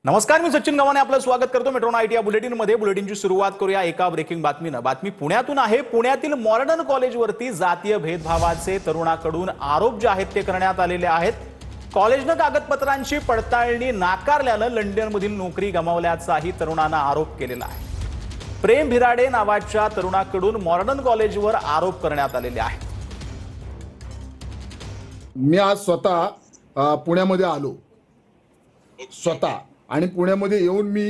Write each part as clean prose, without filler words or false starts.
नमस्कार, मी सचिन गव्हाणे आपलं स्वागत करतो मेट्रोना आयटी बुलेटिन मध्ये। बुलेटिनची सुरुवात करूया एका ब्रेकिंग बातमीनं। बातमी पुण्यातून आहे। पुण्यातील मॉडर्न कॉलेजवरती जातीय भेदभावाचे तरुणाकडून आरोप जे आहेत ते करण्यात आलेले आहेत। कॉलेजनं कागदपत्रांची पडताळणी नाकारल्यानं लंडनमधील नोकरी गमावल्याचाही तरुणानं आरोप केलेला आहे। प्रेम भिराडे नावाच्या तरुणाकडून मॉडर्न कॉलेजवर आरोप करण्यात आलेले आहेत। मी आज स्वतः पुण्यामध्ये आलो स्वतः आणि पुण्यामध्ये येऊन मी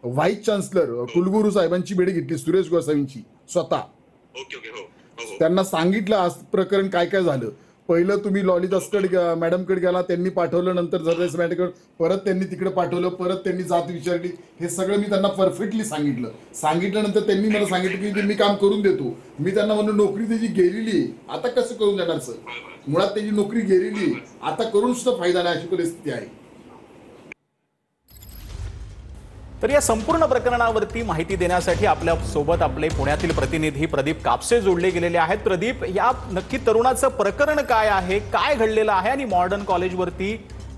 व्हाईस चान्सलर कुलगुरू साहेबांची भेट घेतली, सुरेश गोसावींची स्वतः। त्यांना सांगितलं आज प्रकरण काय काय झालं। पहिलं तुम्ही लॉलिदासकडे मॅडमकडे गेला, त्यांनी पाठवलं, नंतर जर्नलिस्ट मॅडमकडे परत त्यांनी तिकडे पाठवलं, परत त्यांनी जात विचारली। हे सगळं मी त्यांना परफेक्टली सांगितल्यानंतर त्यांनी मला सांगितलं की मी काम करून देतो। मी त्यांना म्हणून नोकरी त्याची गेलेली, आता कसं करून देणार सर? मुळात त्याची नोकरी गेलेली, आता करून सुद्धा फायदा नाही अशी परिस्थिती आहे। तर या संपूर्ण प्रकरणावरती माहिती देण्यासाठी आपल्या सोबत आपले पुण्यातील प्रतिनिधी प्रदीप कापसे जोडले गेलेले आहेत। प्रदीप, या नक्की तरुणाचं प्रकरण काय आहे, काय घडलेलं आहे आणि मॉडर्न कॉलेजवरती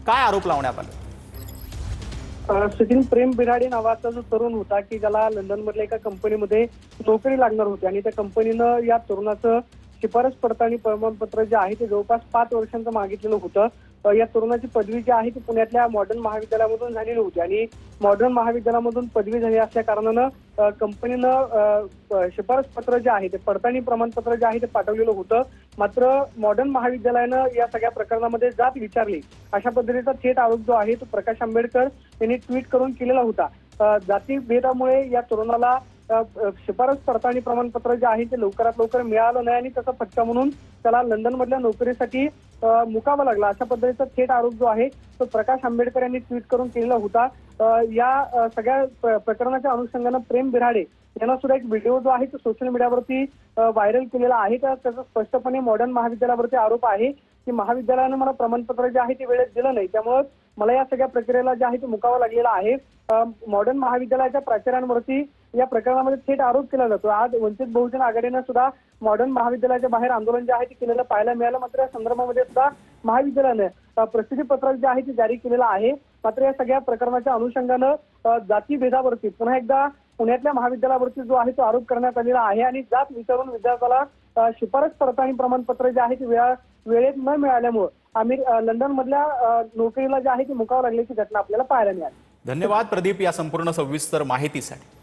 काय आरोप लावण्यात आले? सचिन, प्रेम बिराडे नावाचा जो तरुण होता की ज्याला लंडन मधल्या एका कंपनीमध्ये नोकरी लागणार होती आणि त्या कंपनीनं या तरुणाचं शिफारस पडताळणी प्रमाणपत्र जे आहे ते जवळपास 5 वर्षांचं मागितलेलं होतं। या तरुणाची पदवी जी आहे ती पुण्यातल्या मॉडर्न महाविद्यालयामधून झालेली होती आणि मॉडर्न महाविद्यालयामधून पदवी झाली असल्या कारणानं कंपनीनं शिफारस पत्र जे आहे ते पडताळणी प्रमाणपत्र जे आहे ते पाठवलेलं होतं। मात्र मॉडर्न महाविद्यालयानं या सगळ्या प्रकरणामध्ये जात विचारली अशा पद्धतीचा थेट आरोप जो आहे तो प्रकाश आंबेडकर यांनी ट्विट करून केलेला होता। जाती भेदामुळे या तरुणाला शिफारस पडताळणी प्रमाणपत्र जे आहे ते लवकरात लवकर मिळालं नाही आणि त्याचा फटका म्हणून त्याला लंडन मधल्या नोकरीसाठी मुकावं लागला अशा पद्धतीचा थेट आरोप जो आहे तो प्रकाश आंबेडकर यांनी ट्विट करून केलेला होता। या सगळ्या प्रकरणाच्या अनुषंगानं प्रेम बिराडे यांना सुद्धा एक व्हिडिओ जो आहे तो सोशल मीडियावरती व्हायरल केलेला आहे। त्याचा स्पष्टपणे मॉडर्न महाविद्यालयावरती आरोप आहे की महाविद्यालयानं मला प्रमाणपत्र जे आहे ते वेळेत दिलं नाही, त्यामुळे मला या सगळ्या प्रक्रियेला जे आहे ते मुकावं लागलेला आहे। मॉडर्न महाविद्यालयाच्या प्राचार्यांवरती या प्रकरणामध्ये थेट आरोप केला जातो। आज वंचित बहुजन आघाडीनं सुद्धा मॉडर्न महाविद्यालयाच्या बाहेर आंदोलन जे आहे ते केलेलं पाहायला मिळालं। मात्र या संदर्भामध्ये सुद्धा महाविद्यालयानं प्रसिद्धी पत्रक जे आहे ते जारी केलेलं आहे। मात्र या सगळ्या प्रकरणाच्या अनुषंगानं जाती भेदावरती पुन्हा एकदा पुण्यातल्या महाविद्यालयावरती जो आहे तो आरोप करण्यात आलेला आहे आणि जात विचारून विद्यार्थ्याला शिफारस पडताळणी प्रमाणपत्र जे आहे ते वेळेत न मिळाल्यामुळे लंडन मधल्या नोकरीला जे आहे ती मुकावं लागल्याची घटना आपल्याला पाहायला मिळाली। धन्यवाद प्रदीप या संपूर्ण सविस्तर माहितीसाठी।